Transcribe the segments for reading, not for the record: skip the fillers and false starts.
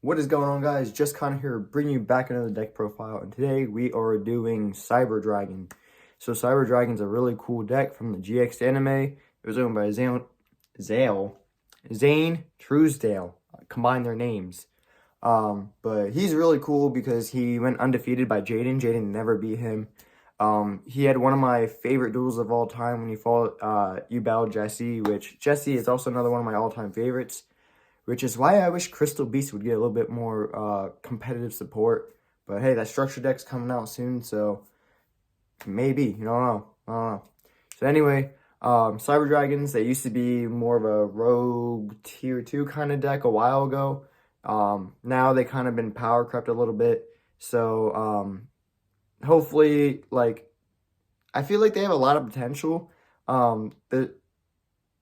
What is going on, guys? Just kind of here bringing you back another deck profile, and today we are doing Cyber Dragon. So Cyber Dragon's a really cool deck from the GX anime. It was owned by Zane Truesdale. Combine their names. But he's really cool because he went undefeated by Jaden. Jaden never beat him. He had one of my favorite duels of all time when he fought you battled Jesse, which Jesse is also another one of my all-time favorites. Which is why I wish Crystal Beast would get a little bit more competitive support. But hey, that structure deck's coming out soon, so maybe. You don't know. I don't know. So anyway, Cyber Dragons, they used to be more of a rogue tier 2 kind of deck a while ago. Now they kind of been power crept a little bit. So hopefully, I feel like they have a lot of potential.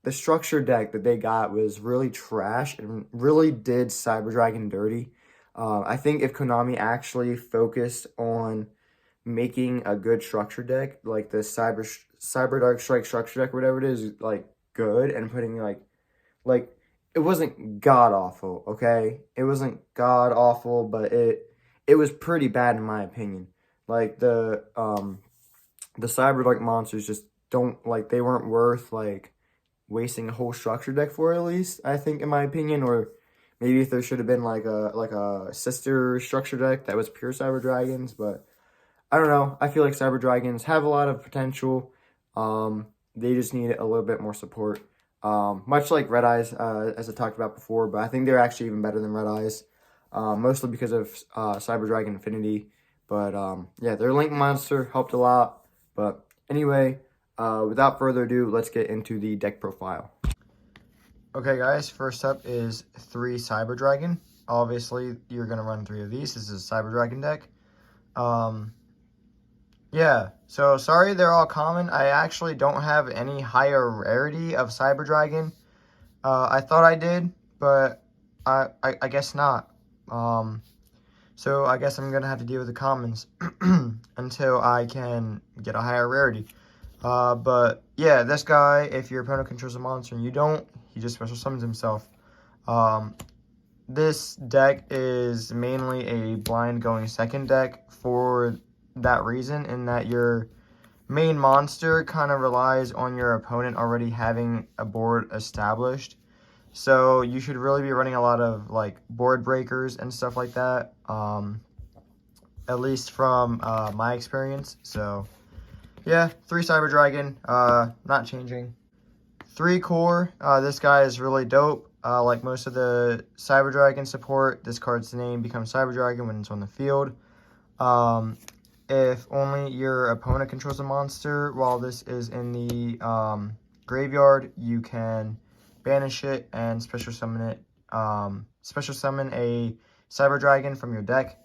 The structure deck that they got was really trash and really did Cyber Dragon dirty. I think if Konami actually focused on making a good structure deck, like the Cyber Dark Strike structure deck, whatever it is, like good, and putting like it wasn't god awful, okay? It wasn't god awful, but it was pretty bad in my opinion. Like the Cyber Dark monsters just they weren't worth wasting a whole structure deck for, at least, I think, in my opinion. Or maybe if there should have been like a sister structure deck that was pure Cyber Dragons. But I don't know. I feel like Cyber Dragons have a lot of potential. They just need a little bit more support. Much like Red Eyes, as I talked about before, but I think they're actually even better than Red Eyes. Mostly because of Cyber Dragon Infinity. But yeah, their Link monster helped a lot. But anyway, without further ado, let's get into the deck profile. Okay, guys, first up is 3 Cyber Dragon. Obviously, you're going to run 3 of these. This is a Cyber Dragon deck. Yeah, so sorry they're all common. I actually don't have any higher rarity of Cyber Dragon. I thought I did, but I guess not. So I guess I'm going to have to deal with the commons until I can get a higher rarity. But yeah, this guy, if your opponent controls a monster and you don't, he just special summons himself. This deck is mainly a blind going second deck for that reason, in that your main monster kind of relies on your opponent already having a board established. So you should really be running a lot of board breakers and stuff like that, at least from my experience. So yeah, 3 Cyber Dragon, not changing. 3 core, this guy is really dope. Like most of the Cyber Dragon support, this card's name becomes Cyber Dragon when it's on the field. If only your opponent controls a monster while this is in the graveyard, you can banish it and special summon it. Special summon a Cyber Dragon from your deck,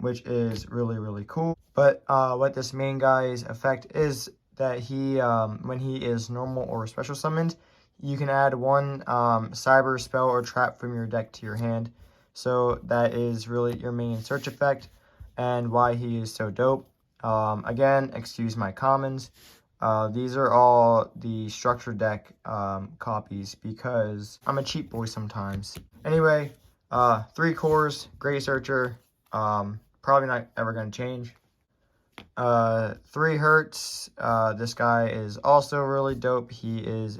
which is really, really cool. But what this main guy's effect is that he, when he is normal or special summoned, you can add 1 cyber spell or trap from your deck to your hand. So that is really your main search effect and why he is so dope. Again, excuse my commons. These are all the structure deck copies because I'm a cheap boy sometimes. Anyway, 3 cores, great searcher. Probably not ever going to change. 3 Hertz, this guy is also really dope. He is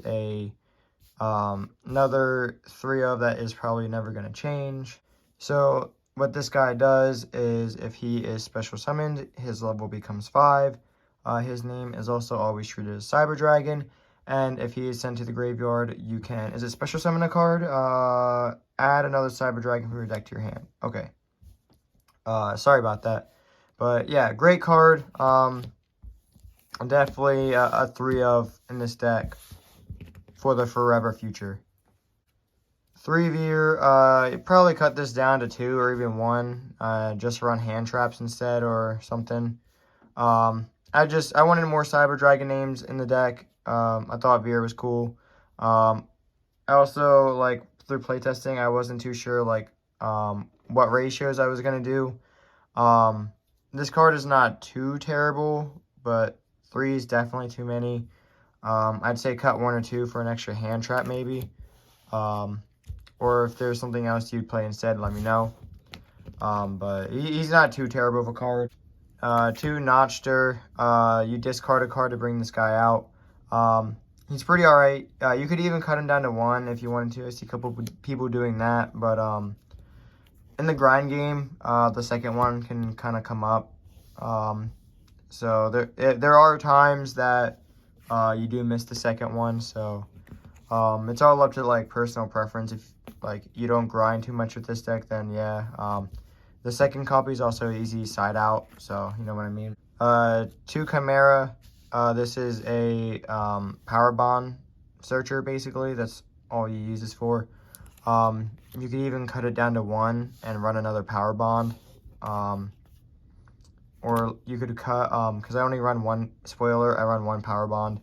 another 3 of that is probably never going to change. So what this guy does is if he is special summoned, his level becomes 5. His name is also always treated as Cyber Dragon. And if he is sent to the graveyard, you can, is it special summon a card? Add another Cyber Dragon from your deck to your hand. Okay. Sorry about that. But yeah, great card. Definitely a 3 of in this deck for the forever future. 3 Veer, probably cut this down to 2 or even 1. Just run hand traps instead or something. I wanted more Cyber Dragon names in the deck. I thought Veer was cool. I also, through playtesting, I wasn't too sure, what ratios I was going to do. This card is not too terrible, but 3 is definitely too many. I'd say cut 1 or 2 for an extra hand trap, maybe. or if there's something else you'd play instead, let me know. But he's not too terrible of a card. 2 Notchter. You discard a card to bring this guy out. He's pretty alright. You could even cut him down to 1 if you wanted to. I see a couple people doing that, but in the grind game, the second one can kind of come up. So there are times that you do miss the second one. So it's all up to like personal preference. If like you don't grind too much with this deck, then yeah. The second copy is also easy side out, so you know what I mean. 2 Chimera. This is a power bond searcher, basically. That's all you use this for. You could even cut it down to 1 and run another power bond. Or you could cut, because I only run 1 spoiler, I run 1 power bond.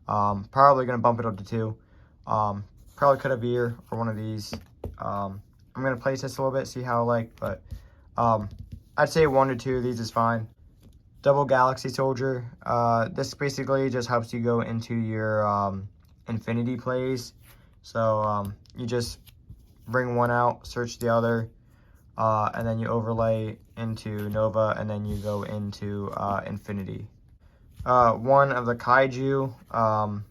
Probably going to bump it up to 2. Probably cut a veer or one of these. I'm going to place this a little bit, see how I like, but I'd say 1 to 2 of these is fine. Double Galaxy Soldier. This basically just helps you go into your infinity plays. So you just bring 1 out, search the other, and then you overlay into Nova, and then you go into infinity. 1 of the Kaiju.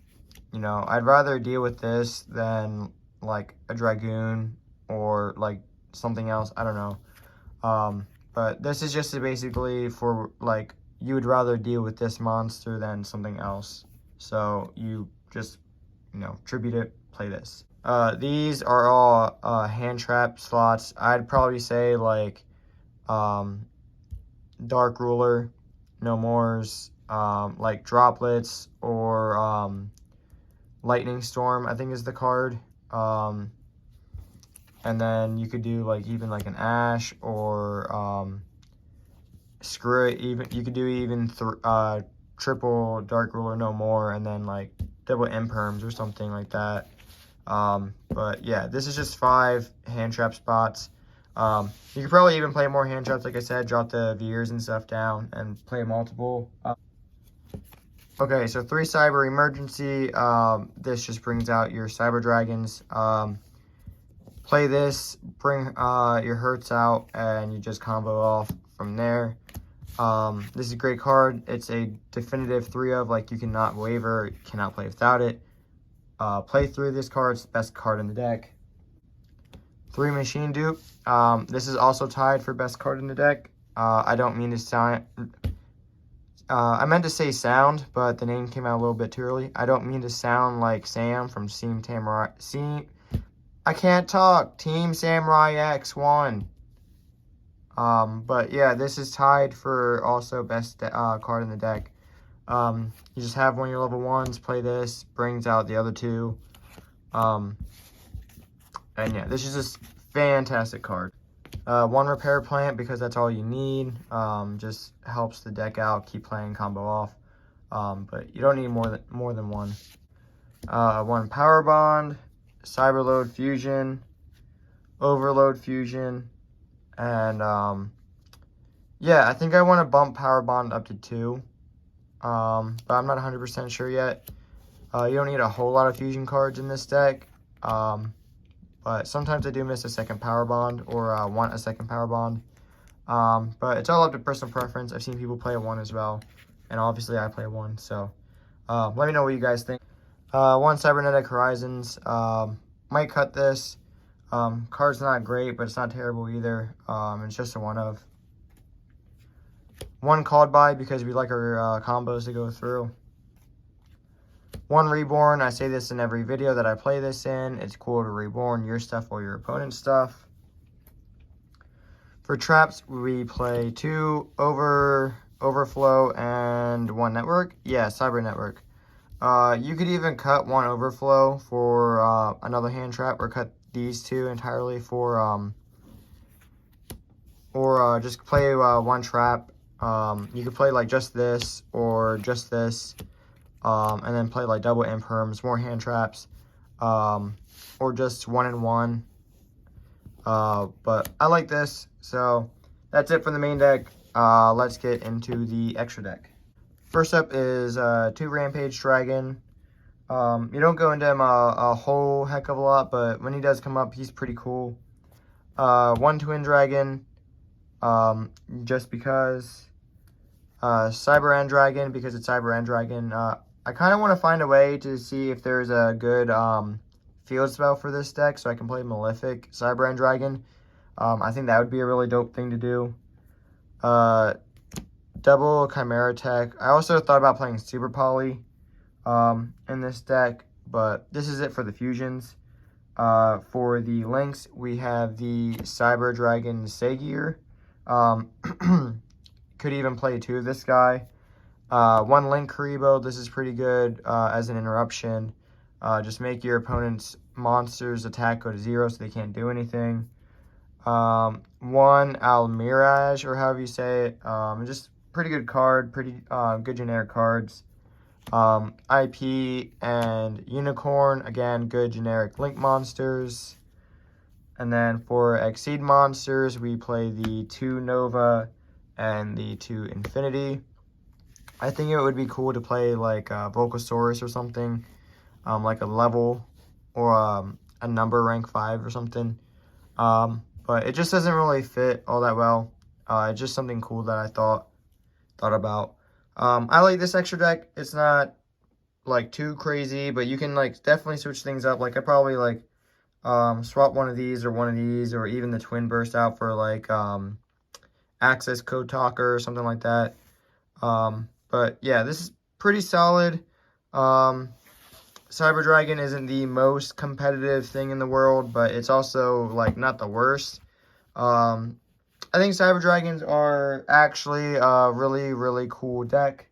You know, I'd rather deal with this than like a Dragoon or like something else. I don't know. But this is just basically for like, you would rather deal with this monster than something else. So you just, you know, tribute it, play this. These are all hand trap slots. I'd probably say like Dark Ruler, No Mores, like Droplets, or Lightning Storm, I think is the card. And then you could do like even like an Ash, or screw it, even you could do even triple Dark Ruler No More, and then like double Imperms or something like that. But yeah, this is just 5 hand trap spots. You could probably even play more hand traps, like I said, drop the veers and stuff down and play multiple. Okay, so 3 Cyber Emergency. This just brings out your Cyber Dragons. Play this, bring your Hertz out, and you just combo off from there. This is a great card. It's a definitive 3 of, like, you cannot waver, you cannot play without it. Play through this card, it's the best card in the deck. 3 Machine Dupe. This is also tied for best card in the deck. I don't mean to sound... I meant to say sound, but the name came out a little bit too early. I don't mean to sound like Sam from Team Samurai... I can't talk! Team Samurai X1. But yeah, this is tied for also best card in the deck. You just have one of your level 1s, play this, brings out the other 2. And yeah, this is just fantastic card. 1 Repair Plant, because that's all you need. Just helps the deck out, keep playing combo off. But you don't need more than 1. 1 Power Bond, Cyberload Fusion, Overload Fusion, and yeah, I think I want to bump Power Bond up to 2. But I'm not 100% sure yet. You don't need a whole lot of fusion cards in this deck. But sometimes I do miss a second power bond, or want a second power bond. But it's all up to personal preference. I've seen people play a 1 as well, and obviously I play 1. So let me know what you guys think. 1 Cybernetic Horizons. Might cut this. Card's not great, but it's not terrible either. It's just a 1 of. 1 Called By, because we like our combos to go through. 1 Reborn. I say this in every video that I play this in. It's cool to reborn your stuff or your opponent's stuff. For traps, we play 2 Overflow and 1 Network. Yeah, Cyber Network. You could even cut 1 Overflow for another hand trap, or cut these 2 entirely for or just play 1 trap. You could play like just this or just this. And then play like double imperms, more hand traps, or just 1 and 1. But I like this, so that's it for the main deck. Let's get into the extra deck. First up is 2 Rampage Dragon. You don't go into him a whole heck of a lot, but when he does come up, he's pretty cool. One Twin Dragon, just because. Cyber End Dragon, because it's Cyber End Dragon. I kind of want to find a way to see if there's a good field spell for this deck, so I can play Malefic Cyber End Dragon. I think that would be a really dope thing to do. Double Chimera Tech. I also thought about playing Super Poly in this deck, but this is it for the fusions. For the links, we have the Cyber Dragon Sagier. Could even play two of this guy. One Link Karibo. This is pretty good as an interruption. Just make your opponent's monsters attack go to 0 so they can't do anything. One Almirage, or however you say it. Just pretty good card. Pretty good generic cards. IP and Unicorn. Again, good generic Link monsters. And then for Exceed monsters, we play the 2 Nova and the 2 Infinity. I think it would be cool to play like Volcasaurus or something, like a level or a number rank 5 or something. But it just doesn't really fit all that well. It's just something cool that I thought about. I like this extra deck. It's not like too crazy, but you can like definitely switch things up. Like I probably like swap one of these or even the Twin Burst out for like Access Code Talker or something like that. But yeah, this is pretty solid. Cyber Dragon isn't the most competitive thing in the world, but it's also like not the worst. I think Cyber Dragons are actually a really, really cool deck.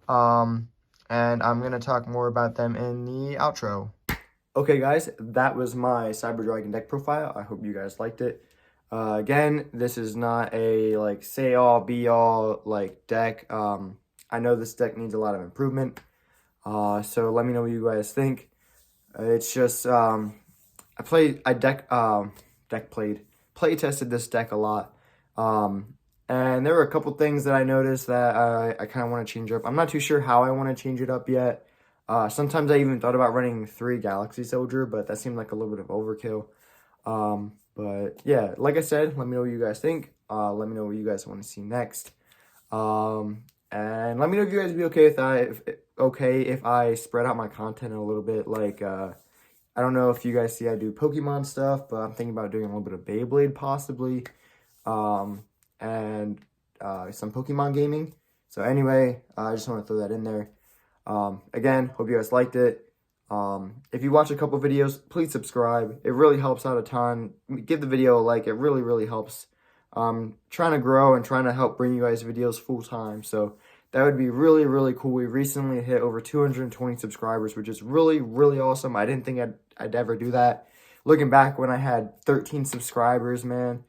And I'm going to talk more about them in the outro. Okay, guys, that was my Cyber Dragon deck profile. I hope you guys liked it. Again, this is not a like say all be all like deck. I know this deck needs a lot of improvement. So let me know what you guys think. It's just play tested this deck a lot. And there were a couple things that I noticed that I kind of want to change up. I'm not too sure how I want to change it up yet. Sometimes I even thought about running 3 Galaxy Soldier, but that seemed like a little bit of overkill. But yeah, like I said, let me know what you guys think. Let me know what you guys want to see next. And let me know if you guys would be okay if I spread out my content a little bit. Like, I don't know if you guys see I do Pokemon stuff, but I'm thinking about doing a little bit of Beyblade possibly. And some Pokemon gaming. So anyway, I just want to throw that in there. Again, hope you guys liked it. If you watch a couple videos, please subscribe. It really helps out a ton. Give the video a like. It really, really helps. Trying to grow and trying to help bring you guys videos full time. So that would be really, really cool. We recently hit over 220 subscribers, which is really, really awesome. I didn't think I'd ever do that. Looking back when I had 13 subscribers, man,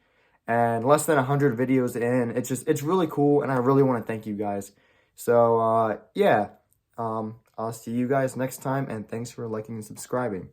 and less than 100 videos in, it's really cool, and I really want to thank you guys. So, yeah, I'll see you guys next time, and thanks for liking and subscribing.